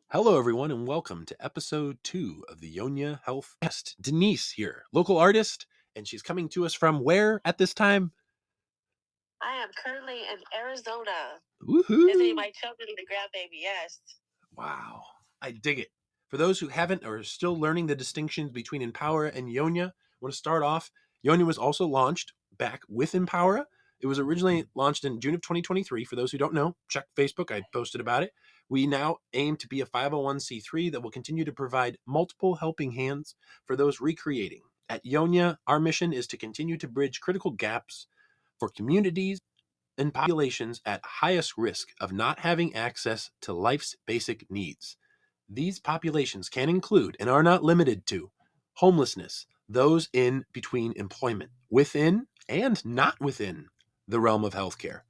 Hello, everyone, and welcome to episode 2 of the Yonya Health Guest. Denise here, local artist, and she's coming to us from where at this time? I am currently in Arizona Woohoo! visiting my children and the grandbaby. Yes. Wow, I dig it. For those who haven't or are still learning the distinctions between Empowera and Yonya, I want to start off. Yonya was also launched back with Empowera. It was originally launched in June of 2023. For those who don't know, check Facebook. I posted about it. We now aim to be a 501c3 that will continue to provide multiple helping hands for those recreating. At Yonya, our mission is to continue to bridge critical gaps for communities and populations at highest risk of not having access to life's basic needs. These populations can include and are not limited to homelessness, those in between employment, within and not within the realm of healthcare.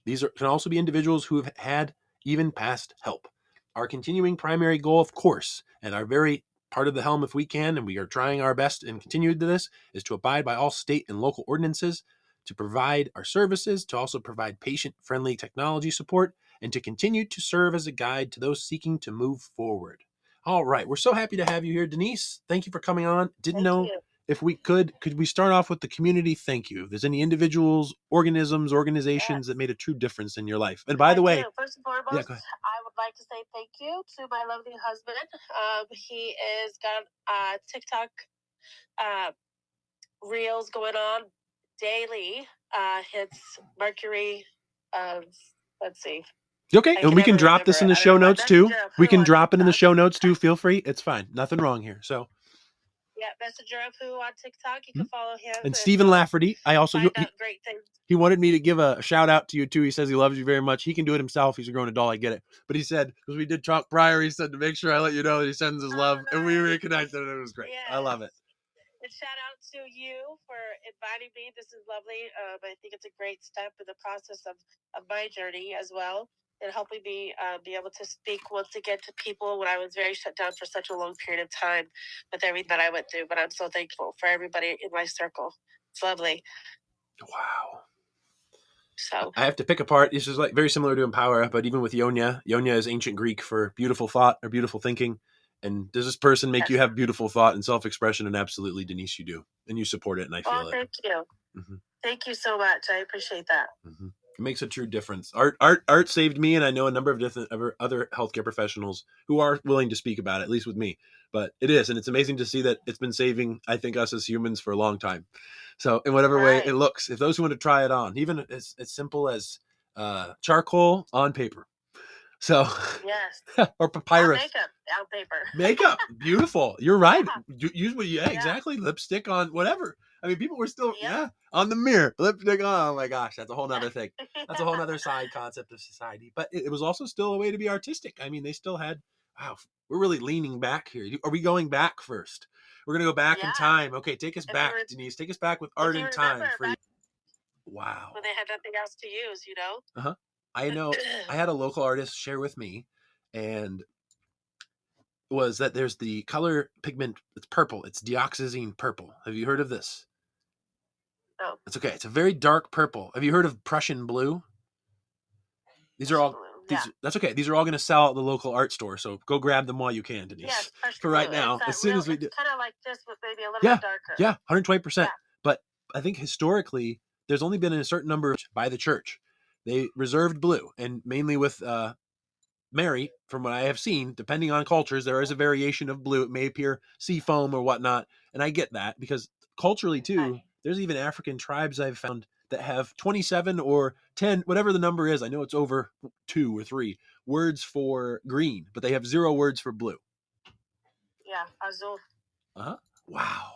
Can also be individuals who have had even past help. Our continuing primary goal, of course, and our very part of the helm if we can, and we are trying our best and continue to this, is to abide by all state and local ordinances, to provide our services, to also provide patient-friendly technology support, and to continue to serve as a guide to those seeking to move forward. All right, we're so happy to have you here, Denise. Thank you for coming on. Didn't Thank know you. if we could we start off with the community thank you? If there's any individuals, organisms, organizations that Yes, made a true difference in your life. And by I the do. way, First and yeah, foremost, go ahead. I would like to say thank you to my lovely husband. He is got TikTok uh, reels going on daily. Hits Mercury of, let's see. Okay, I and can we can never drop remember this it. in the I don't show know. My notes too. messenger of We who can on drop it in the TikTok. show notes too. Feel free. It's fine. Nothing wrong here. So, Yeah, messenger of who on TikTok. You can follow him and and Stephen Lafferty, I also find out great things. he wanted me to give a shout out to you too. He says he loves you very much. He can do it himself. He's a grown adult. I get it. But he said, because we did talk prior, he said to make sure I let you know that he sends his love. And we Nice. reconnected and it was great. I Yes. love it. And shout out to you for inviting me. This is lovely. I think it's a great step in the process of my journey as well, and helping me be able to speak once again to people when I was very shut down for such a long period of time with everything that I went through. But I'm so thankful for everybody in my circle. It's lovely. Wow. So, I have to pick apart. This is like very similar to Empower, but even with Yonya, Yonya is ancient Greek for beautiful thought or beautiful thinking. And does this person make yes. you have beautiful thought and self-expression? And absolutely, Denise, you do, and you support it, and I feel it. Thank you. Mm-hmm. Thank you so much. I appreciate that. Mm-hmm. It makes a true difference. Art saved me, and I know a number of different other healthcare professionals who are willing to speak about it, at least with me. But it is, and it's amazing to see that it's been saving, I think, us as humans for a long time. So, in whatever way it looks, if those who want to try it on, even as simple as charcoal on paper. So, yes, or papyrus. makeup on paper. Makeup, beautiful. You're right. Yeah. Use what? Yeah, exactly. Lipstick on whatever. I mean, people were still on the mirror, lipstick on. Oh my gosh, that's a whole nother thing. That's a whole nother side concept of society. But it was also still a way to be artistic. I mean, they still had. Wow, we're really leaning back here. Are we going back first? We're gonna go back in time. Okay, take us back, Denise. Take us back with art and time for you. Wow. When they had nothing else to use, you know. Uh-huh. I know. I had a local artist share with me, and was that there's the color pigment. It's purple. It's dioxazine purple. Have you heard of this? No. It's okay. It's a very dark purple. Have you heard of Prussian blue? These are all. That's okay. These are all going to sell at the local art store. So go grab them while you can, Denise. Yes, for right now, as soon as we do. It's kind of like this, but maybe a little bit darker. Yeah, 120%. But I think historically, there's only been a certain number by the church. They reserved blue, and mainly with Mary, from what I have seen, depending on cultures, there is a variation of blue. It may appear sea foam or whatnot. And I get that because culturally too, there's even African tribes I've found that have 27 or 10, whatever the number is. I know it's over 2 or 3 words for green, but they have 0 words for blue. Yeah, azul. Uh-huh. Wow.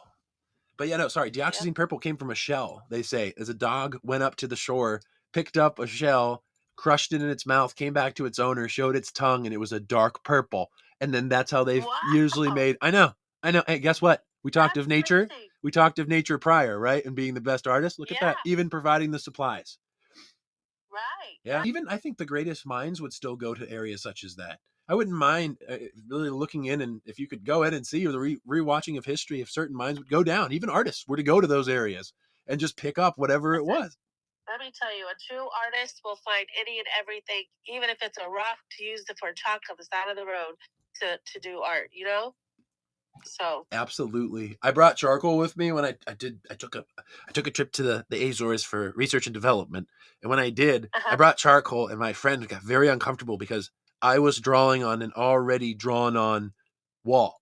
But yeah, no, sorry. Dioxazine purple came from a shell, they say, as a dog went up to the shore, picked up a shell, crushed it in its mouth, came back to its owner, showed its tongue, and it was a dark purple. And then that's how they've usually made. I know. Hey, guess what? We talked of nature. Crazy. We talked of nature prior, right? And being the best artist. Look at that. Even providing the supplies. Right. Yeah. Even I think the greatest minds would still go to areas such as that. I wouldn't mind really looking in, and if you could go in and see the rewatching of history, if certain minds would go down, even artists were to go to those areas and just pick up whatever it was. let me tell you, a true artist will find any and everything, even if it's a rock, to use it for a chalk on the side of the road to do art, you know? So Absolutely. I brought charcoal with me when I took a trip to the Azores for research and development. And when I did, I brought charcoal and my friend got very uncomfortable because I was drawing on an already drawn on wall.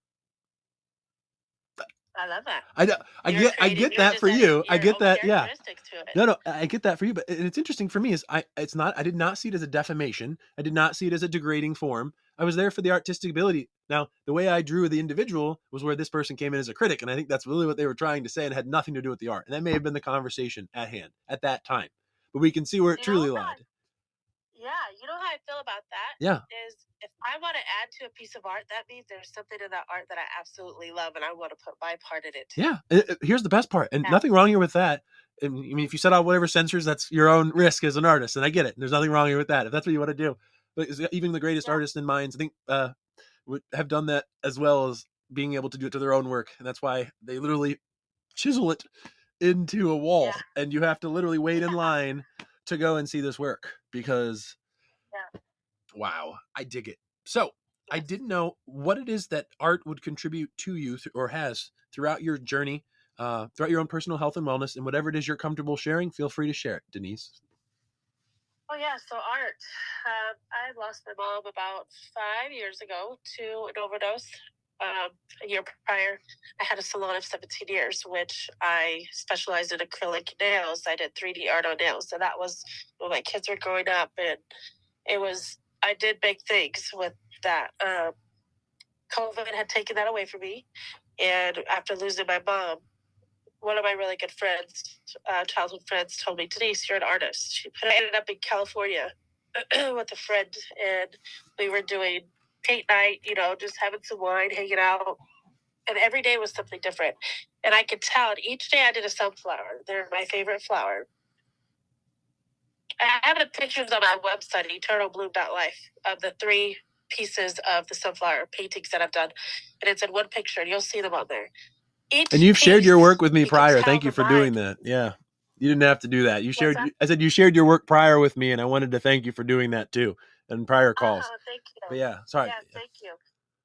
I love that. I get that for you. I get that. Yeah. Characteristics to it. No, I get that for you, but it's interesting for me is I did not see it as a defamation. I did not see it as a degrading form. I was there for the artistic ability. Now, the way I drew the individual was where this person came in as a critic, and I think that's really what they were trying to say and had nothing to do with the art. And that may have been the conversation at hand at that time. But we can see where it truly lied. Yeah, you know how I feel about that? Yeah. Is if I want to add to a piece of art, that means there's something in that art that I absolutely love and I want to put my part in it too. Yeah. Here's the best part, and nothing wrong here with that. I mean, if you set out whatever censors, that's your own risk as an artist, and I get it. There's nothing wrong here with that if that's what you want to do. But even the greatest artists in minds, I think, would have done that as well as being able to do it to their own work, and that's why they literally chisel it into a wall, and you have to literally wait in line to go and see this work because, wow, I dig it. So I didn't know what it is that art would contribute to you or has throughout your journey, throughout your own personal health and wellness, and whatever it is you're comfortable sharing, feel free to share it, Denise. Oh yeah, so art. I lost my mom about 5 years ago to an overdose. A year prior, I had a salon of 17 years, which I specialized in acrylic nails. I did 3D art on nails, so that was when my kids were growing up, and I did big things with that. COVID had taken that away from me, and after losing my mom, one of my really good friends, childhood friends, told me, Denise, you're an artist. I ended up in California with a friend, and we were doing paint night, just having some wine, hanging out. And every day was something different. And I could tell, and each day I did a sunflower. They're my favorite flower. I have the pictures on my website, eternalbloom.life, of the 3 pieces of the sunflower paintings that I've done. And it's in one picture, and you'll see them on there. And you've shared your work with me prior. Thank you for doing that. Yeah. You didn't have to do that. I said you shared your work prior with me, and I wanted to thank you for doing that too in prior calls. Thank you. But yeah, sorry. Yeah, thank you.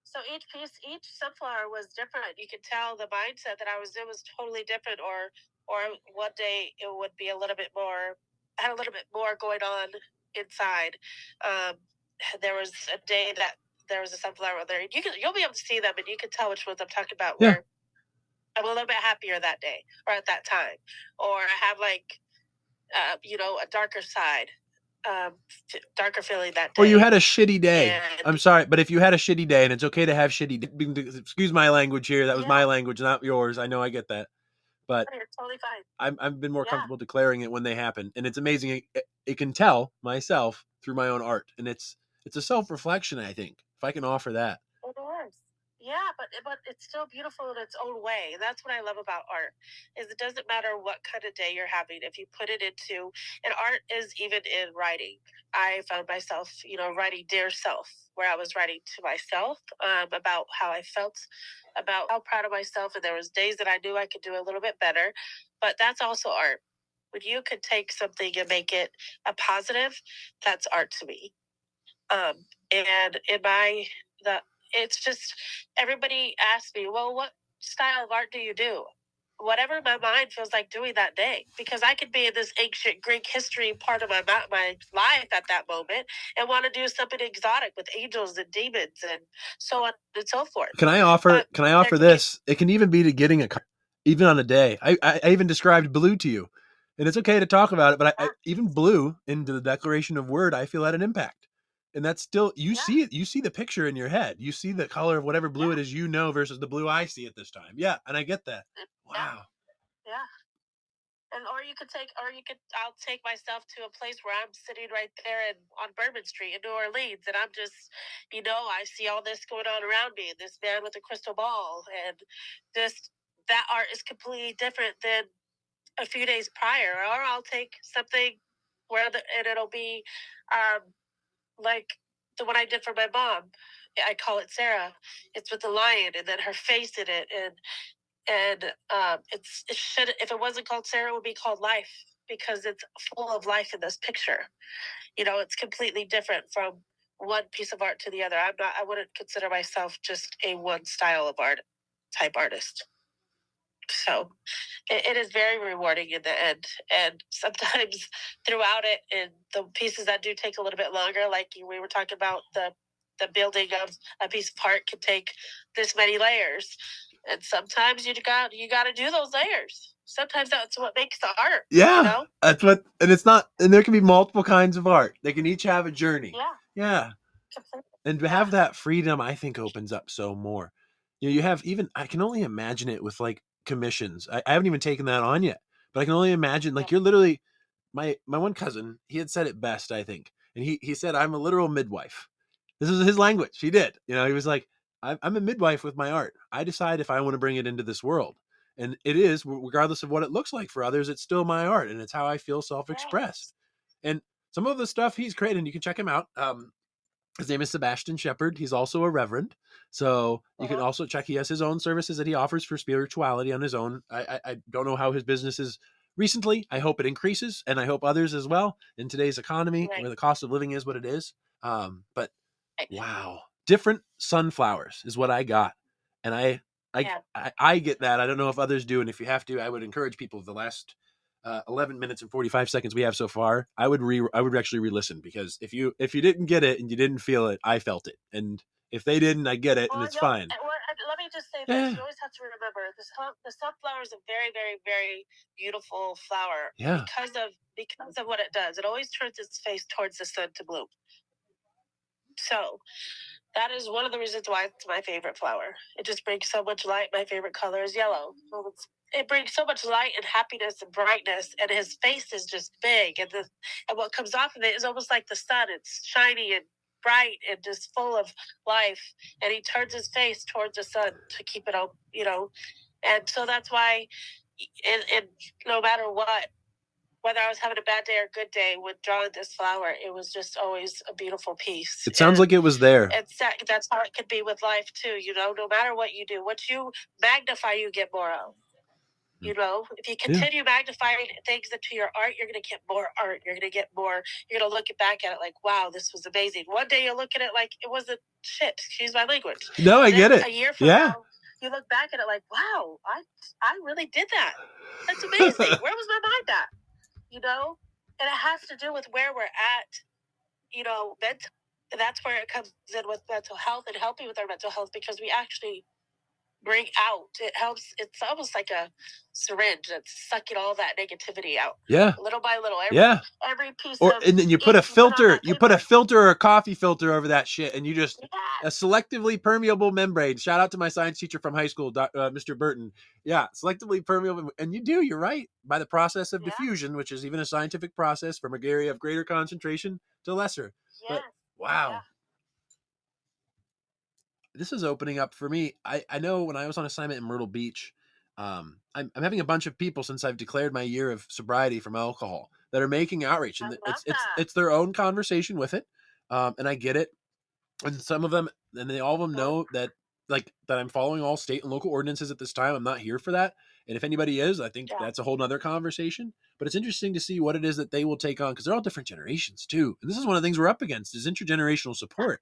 So each sunflower was different. You could tell the mindset that I was in was totally different, or one day it would be a little bit more, had a little bit more going on inside. There was a day that there was a sunflower there. You'll be able to see them, and you can tell which ones I'm talking about. Yeah. Where I'm a little bit happier that day or at that time, or I have like, a darker side, darker feeling that day. Or you had a shitty day. I'm sorry, but if you had a shitty day, and it's okay to have shitty, excuse my language here. That was my language, not yours. I know, I get that, but you're totally fine. I've been more comfortable declaring it when they happen, and it's amazing. It can tell myself through my own art, and it's a self-reflection. I think if I can offer that. It is. Yeah, but it's still beautiful in its own way. That's what I love about art. Is it doesn't matter what kind of day you're having. If you put it into, and art is even in writing. I found myself, writing Dear Self, where I was writing to myself about how I felt, about how proud of myself, and there was days that I knew I could do a little bit better. But that's also art. When you could take something and make it a positive, that's art to me. And it's just, everybody asks me, well, what style of art do you do? Whatever my mind feels like doing that day, because I could be in this ancient Greek history part of my life at that moment and want to do something exotic with angels and demons and so on and so forth. Can I offer this? It can even be to getting a, even on a day. I even described blue to you, and it's okay to talk about it. But I even blue into the declaration of word, I feel had an impact. And that's still, you see it, you see the picture in your head, you see the color of whatever blue it is, versus the blue I see at this time. Yeah. And I get that. Wow. Yeah. And I'll take myself to a place where I'm sitting right there on Bourbon Street in New Orleans, and I'm just, I see all this going on around me, and this man with a crystal ball, and that art is completely different than a few days prior. Or I'll take something and it'll be, like the one I did for my mom. I call it Sarah. It's with the lion, and then her face in it, and it should, if it wasn't called Sarah, it would be called Life. because it's full of life in this picture. You know, it's completely different from one piece of art to the other. I wouldn't consider myself just a one style of art type artist. So it is very rewarding in the end. And sometimes throughout it, and the pieces that do take a little bit longer, like we were talking about, the building of a piece of art can take this many layers. And sometimes you got to do those layers. Sometimes that's what makes the art. Yeah, you know? that's what, and it's not, and there can be multiple kinds of art. They can each have a journey. Yeah. And to have that freedom, I think, opens up so more. You have, even, I can only imagine it with like commissions. I haven't even taken that on yet, but I can only imagine, like, you're literally, my one cousin, he had said it best, I think. And he said, I'm a literal midwife. This is his language. He did. He was like, I'm a midwife with my art. I decide if I want to bring it into this world. And it is, regardless of what it looks like for others, it's still my art, and it's how I feel self-expressed. And some of the stuff he's created, and you can check him out. His name is Sebastian Shepherd. He's also a reverend. So you can also check, he has his own services that he offers for spirituality on his own. I don't know how his business is recently. I hope it increases, and I hope others as well in today's economy, where the cost of living is what it is. But wow, different sunflowers is what I got. And I get that. I don't know if others do. And if you have to, I would encourage people, the last 11 minutes and 45 seconds we have so far, I would actually re-listen, because if you didn't get it and you didn't feel it, I felt it. And if they didn't, I get it, and it's fine. Let me just say this. You always have to remember, the sunflower is a very, very, very beautiful flower. Yeah. Because of what it does. It always turns its face towards the sun to bloom. So that is one of the reasons why it's my favorite flower. It just brings so much light. My favorite color is yellow. It brings so much light and happiness and brightness, and his face is just big, and what comes off of it is almost like the sun. It's shiny and bright and just full of life, and he turns his face towards the sun to keep it up, and so that's why, and no matter what, whether I was having a bad day or a good day, with drawing this flower, it was just always a beautiful piece. It sounds like it was there. That's how it could be with life too. No matter what you do, what you magnify, you get more of. If you continue magnifying things into your art, you're going to get more art. You're going to get more. You're going to look back at it like, wow, this was amazing. One day you'll look at it like it wasn't shit. Excuse my language. No, I get it. A year from now, you look back at it like, wow, I really did that. That's amazing. Where was my mind at? And it has to do with where we're at, mental. That's where it comes in with mental health and helping with our mental health, because we actually bring out, it helps. It's almost like a syringe that's sucking all that negativity out. Yeah. Little by little. Every piece and then you put a filter, you put a filter or a coffee filter over that shit, and you just, a selectively permeable membrane. Shout out to my science teacher from high school, Mr. Burton. Yeah, selectively permeable. And you're right. By the process of diffusion, which is even a scientific process, from a area of greater concentration to lesser. But wow. Yeah. This is opening up for me. I know when I was on assignment in Myrtle Beach, I'm having a bunch of people, since I've declared my year of sobriety from alcohol, that are making outreach, and it's their own conversation with it. And I get it. And some of them, and all of them know that, like, that I'm following all state and local ordinances at this time. I'm not here for that. And if anybody is, I think that's a whole nother conversation. But it's interesting to see what it is that they will take on, because they're all different generations too. And this is one of the things we're up against, is intergenerational support.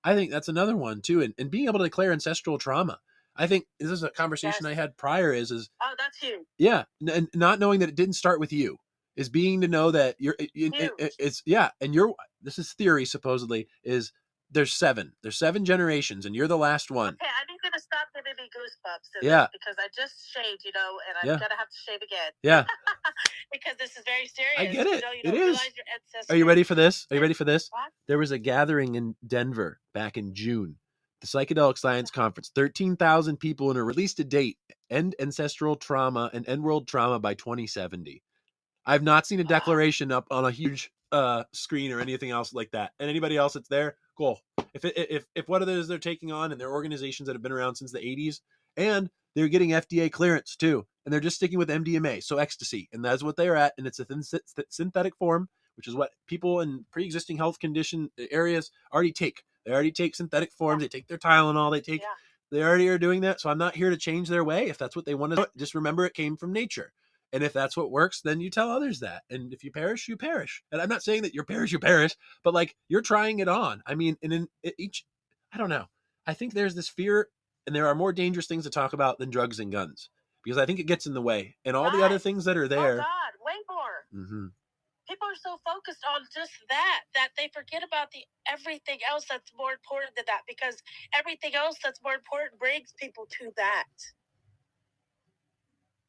I think that's another one too. And being able to declare ancestral trauma. I think this is a conversation I had prior is oh, that's huge. Yeah. And not knowing that it didn't start with you, is being to know that it's and this is theory, supposedly, is there's seven generations, and you're the last one. Okay, I'm going to stop giving me goosebumps this, because I just shaved, and I'm going to have to shave again. Yeah. Because this is very serious. I get it. You don't realize your ancestors. Are you ready for this? What? There was a gathering in Denver back in June, the Psychedelic Science Conference. 13,000 people, and it released a date: End Ancestral Trauma and End World Trauma by 2070. I've not seen a declaration up on a huge screen or anything else like that. And anybody else that's there, cool. If what it is they're taking on, and they're organizations that have been around since the 80s, and they're getting FDA clearance too, and they're just sticking with MDMA, so ecstasy, and that's what they're at, and it's a synthetic form, which is what people in pre-existing health condition areas already take. They already take synthetic forms. They take their Tylenol. They already are doing that. So I'm not here to change their way. If that's what they want to do, just remember it came from nature. And if that's what works, then you tell others that. And if you perish, you perish. And I'm not saying that you perish, but like you're trying it on. I mean, and in each, I don't know. I think there's this fear, and there are more dangerous things to talk about than drugs and guns because I think it gets in the way. And all the other things that are there. Oh God, way more. Mm-hmm. People are so focused on just that they forget about the everything else that's more important than that, because everything else that's more important brings people to that.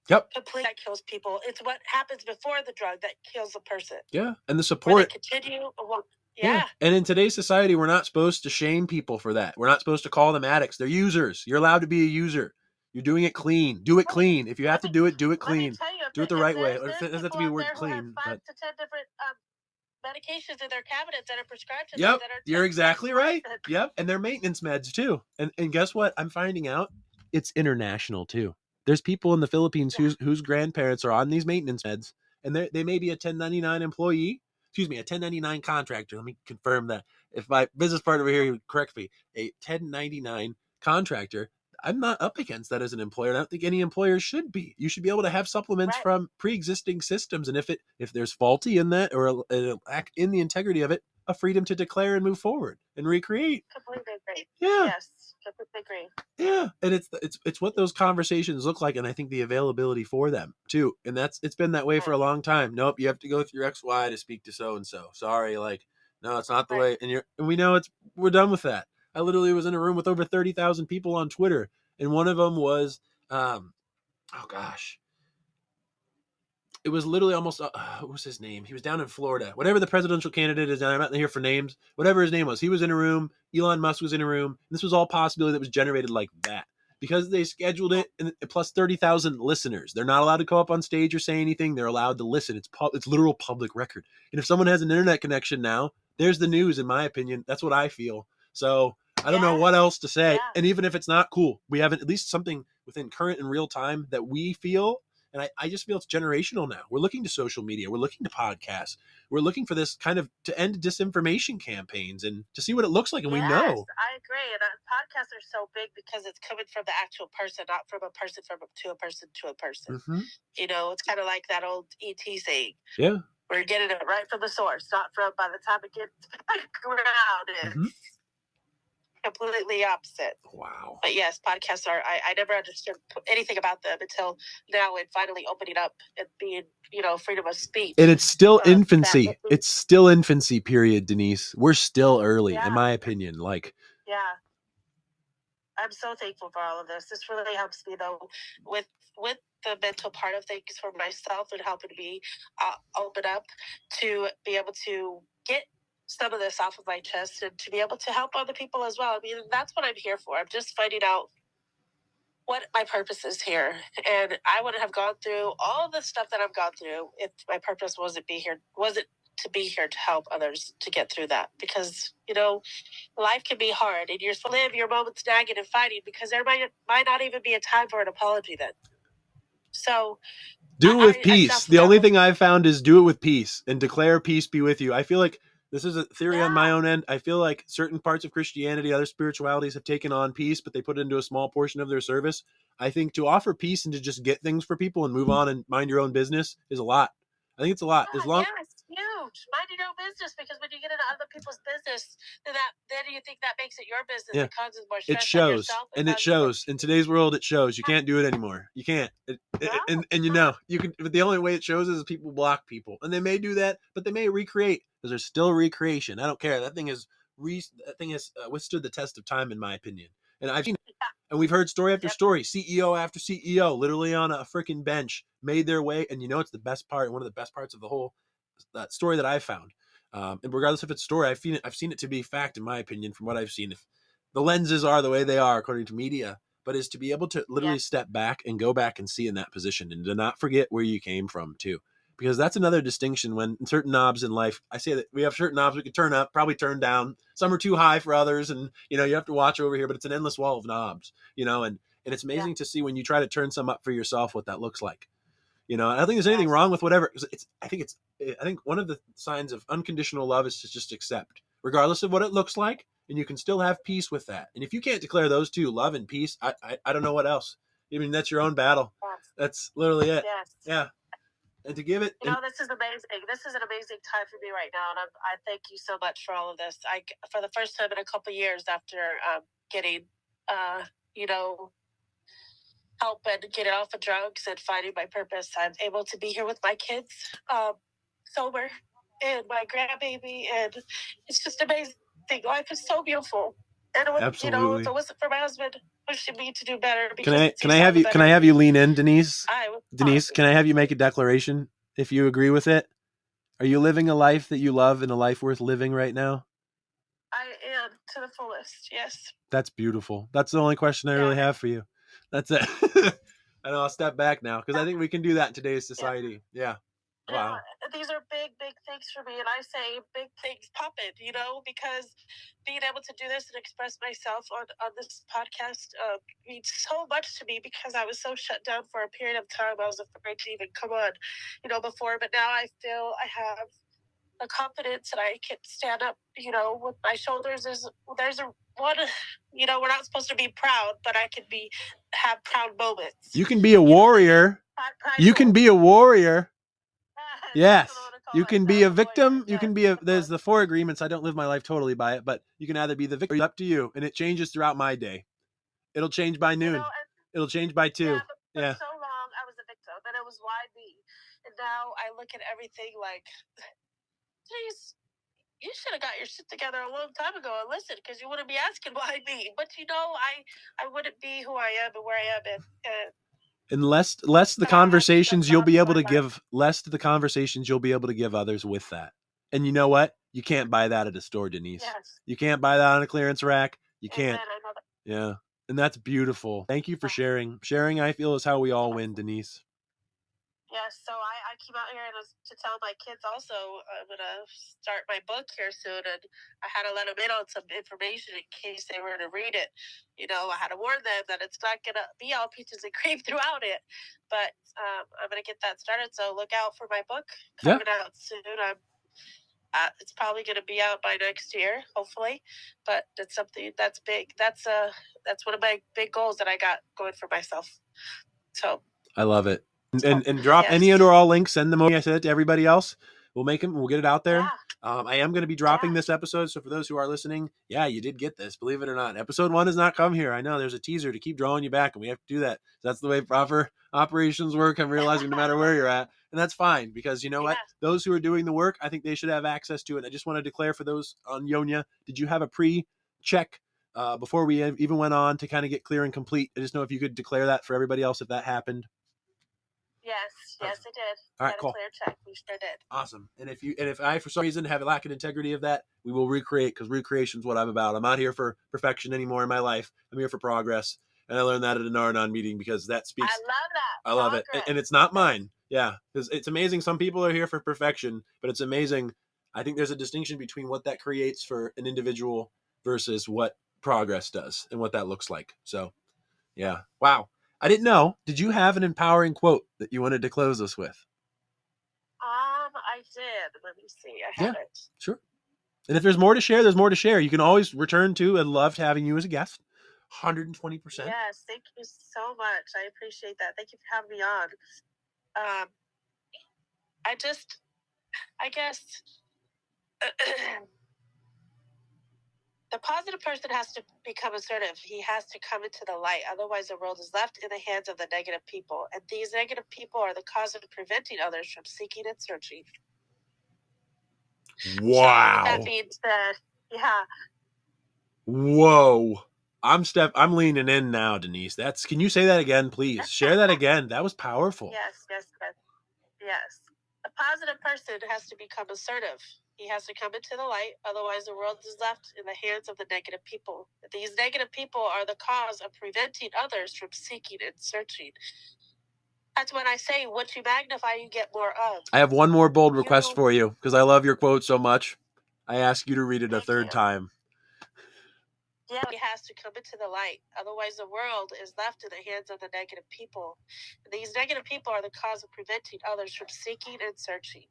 Yep. Completely, that kills people. It's what happens before the drug that kills a person. Yeah, and the support. Continue. Yeah. And in today's society, we're not supposed to shame people for that. We're not supposed to call them addicts. They're users. You're allowed to be a user. You're doing it clean. Do it clean. If you have to do it clean. Do it the right way. It doesn't have to be a word clean. But 5 to 10 different medications in their cabinets that are prescribed to them. That are you're exactly right. Yep, and they're maintenance meds too. And guess what? I'm finding out it's international too. There's people in the Philippines whose grandparents are on these maintenance meds, and they may be a 1099 employee. Excuse me, a 1099 contractor. Let me confirm that. If my business partner over here would correct me, a 1099 contractor. I'm not up against that as an employer. I don't think any employer should be. You should be able to have supplements from pre-existing systems, and if there's faulty in that or in the integrity of it, a freedom to declare and move forward and recreate. Completely agree. Yeah. Yes, completely agree. Yeah, and it's what those conversations look like, and I think the availability for them too. And it's been that way for a long time. Nope, you have to go through XY to speak to so and so. Sorry, like no, it's not the way. And we know we're done with that. I literally was in a room with over 30,000 people on Twitter, and one of them was, oh gosh, it was literally almost, what was his name? He was down in Florida. Whatever the presidential candidate is, I'm not here for names. Whatever his name was, he was in a room. Elon Musk was in a room. This was all possibility that was generated like that because they scheduled it, and plus 30,000 listeners. They're not allowed to go up on stage or say anything. They're allowed to listen. It's literal public record. And if someone has an internet connection now, there's the news, in my opinion. That's what I feel. So I don't know what else to say. And even if it's not cool, we have at least something within current and real time that we feel. And I just feel it's generational now. We're looking to social media. We're looking to podcasts. We're looking for this kind of to end disinformation campaigns and to see what it looks like. And we know. I agree. And podcasts are so big because it's coming from the actual person, not from a person to a person to a person. Mm-hmm. You know, it's kind of like that old ET saying. Yeah. We're getting it right from the source, not from by the time it gets back around. Completely opposite. Wow. But yes, podcasts are, I never understood anything about them until now, and finally opening up and being, freedom of speech. And it's still infancy. It's still infancy period, Denise. We're still early, in my opinion. Yeah. I'm so thankful for all of this. This really helps me though with the mental part of things for myself and helping me open up to be able to get some of this off of my chest and to be able to help other people as well. I mean, that's what I'm here for. I'm just finding out what my purpose is here. And I wouldn't have gone through all the stuff that I've gone through if my purpose wasn't to be here to help others to get through that. Because, life can be hard and you're supposed to live your moments nagging and fighting because there might not even be a time for an apology then. So do it with peace. The only thing I've found is do it with peace and declare peace be with you. I feel like this is a theory on my own end. I feel like certain parts of Christianity, other spiritualities have taken on peace, but they put it into a small portion of their service. I think to offer peace and to just get things for people and move on and mind your own business is a lot. I think it's a lot. It's huge. Mind your own business, because when you get into other people's business, then you think that makes it your business. Yeah. It causes more stress. It shows, on yourself. It shows. In today's world, it shows. You can't do it anymore. You can't. And you can. But the only way it shows is people block people, and they may do that, but they may recreate because there's still recreation. I don't care. That thing has withstood the test of time, in my opinion. And I've seen it. And we've heard story after story, CEO after CEO, literally on a freaking bench, made their way. And it's the best part, one of the best parts of the whole story that I've found. And regardless if it's story, I've seen it to be fact, in my opinion, from what I've seen. If the lenses are the way they are, according to media, but is to be able to literally step back and go back and see in that position and to not forget where you came from, too. Because that's another distinction when certain knobs in life, I say that we have certain knobs we can turn up, probably turn down. Some are too high for others. And, you have to watch over here, but it's an endless wall of knobs, and it's amazing to see when you try to turn some up for yourself, what that looks like. And I don't think there's anything wrong with whatever. I think one of the signs of unconditional love is to just accept, regardless of what it looks like. And you can still have peace with that. And if you can't declare those two, love and peace, I don't know what else. I mean, that's your own battle. That's literally it. Yes. Yeah. And to give it, this is amazing. This is an amazing time for me right now, and I thank you so much for all of this. For the first time in a couple years after getting, help and getting off of drugs and finding my purpose, I'm able to be here with my kids, sober, and my grandbaby, and it's just amazing. Life is so beautiful. And absolutely. if it wasn't for my husband pushing me to do better, can I have you lean in, Denise? Denise, can I have you make a declaration if you agree with it? Are you living a life that you love and a life worth living right now? I am, to the fullest. Yes. That's beautiful. That's the only question I really have for you. That's it. And I'll step back now because I think we can do that in today's society. Yeah. Wow. These are big, big things for me. And I say big things popping, because being able to do this and express myself on this podcast means so much to me, because I was so shut down for a period of time. I was afraid to even come on, before. But now I feel I have the confidence that I can stand up, with my shoulders. There's a one, we're not supposed to be proud, but I can have proud moments. You can be a warrior. You can be a warrior. Yes. You can be a victim. You can be there's the 4 agreements. I don't live my life totally by it, but you can either be the victim or up to you. And it changes throughout my day. It'll change by noon. It'll change by 2. Yeah. For so long, I was a victim, and it was why me. And now I look at everything like, geez, you should have got your shit together a long time ago and listened, because you wouldn't be asking why me. But I wouldn't be who I am and where I am, and less the conversations you'll be able to give, others with that. And you know what? You can't buy that at a store, Denise. Yes. You can't buy that on a clearance rack. You can't. Yeah. And that's beautiful. Thank you for sharing. Sharing, I feel, is how we all win, Denise. Yes, so I came out here to tell my kids also I'm going to start my book here soon, and I had to let them in on some information in case they were to read it. I had to warn them that it's not going to be all peaches and cream throughout it, but I'm going to get that started, so look out for my book coming out soon. It's probably going to be out by next year, hopefully, but it's something that's big. That's one of my big goals that I got going for myself. So I love it. And drop any or all links, send them over. I said it to everybody else. We'll make them. We'll get it out there. Yeah. I am going to be dropping this episode. So for those who are listening, you did get this. Believe it or not. Episode 1 has not come here. I know there's a teaser to keep drawing you back, and we have to do that. That's the way proper operations work. I'm realizing no matter where you're at. And that's fine, because you know what? Those who are doing the work, I think they should have access to it. I just want to declare for those on Yonya, did you have a pre-check before we even went on to kind of get clear and complete? I just know if you could declare that for everybody else if that happened. Yes, I did. All right, cool. Clear check. We sure did. Awesome. And if I for some reason have a lack of integrity of that, we will recreate, because recreation is what I'm about. I'm not here for perfection anymore in my life. I'm here for progress. And I learned that at an R&on meeting, because that speaks. I love that. I love it. And it's not mine. Yeah. Because it's amazing. Some people are here for perfection, but it's amazing. I think there's a distinction between what that creates for an individual versus what progress does and what that looks like. So, yeah. Wow. I didn't know. Did you have an empowering quote that you wanted to close us with? I did. Let me see. I have it. Sure. And if there's more to share, there's more to share. You can always return to, and loved having you as a guest. 120%. Yes, thank you so much. I appreciate that. Thank you for having me on. I guess the positive person has to become assertive. He has to come into the light. Otherwise, the world is left in the hands of the negative people. And these negative people are the cause of preventing others from seeking and searching. Wow. So that means that, Whoa. I'm leaning in now, Denise. Can you say that again, please? Share that again. That was powerful. Yes. A positive person has to become assertive. He has to come into the light. Otherwise, the world is left in the hands of the negative people. These negative people are the cause of preventing others from seeking and searching. That's when I say, what you magnify, you get more of. I have one more bold request for you, because I love your quote so much. I ask you to read it a third time. Yeah, he has to come into the light. Otherwise, the world is left in the hands of the negative people. These negative people are the cause of preventing others from seeking and searching.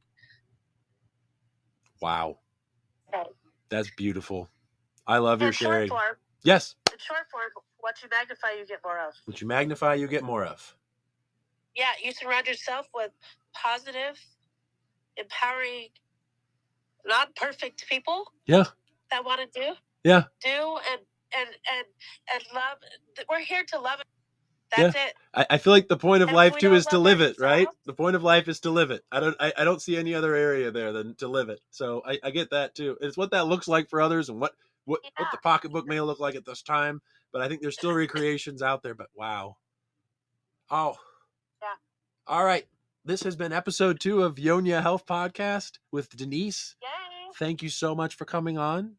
Wow. That's beautiful. I love your sharing. Short form, yes. In short form, what you magnify, you get more of. What you magnify, you get more of. Yeah, you surround yourself with positive, empowering, not perfect people. Yeah. That want to do. Yeah. Do and love. We're here to love it. That's it. I feel like the point of And life too don't is to love live it, right? ourselves- The point of life is to live it. I don't see any other area there than to live it. So I get that too. It's what that looks like for others and what the pocketbook may look like at this time. But I think there's still recreations out there. But wow. Oh. Yeah. All right. This has been episode 2 of Yonya Health Podcast with Denise. Yay. Thank you so much for coming on.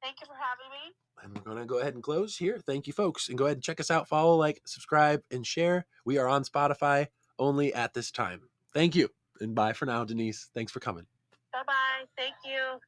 Thank you for having me. I'm going to go ahead and close here. Thank you, folks. And go ahead and check us out. Follow, like, subscribe, and share. We are on Spotify only at this time. Thank you. And bye for now, Denise. Thanks for coming. Bye-bye. Thank you.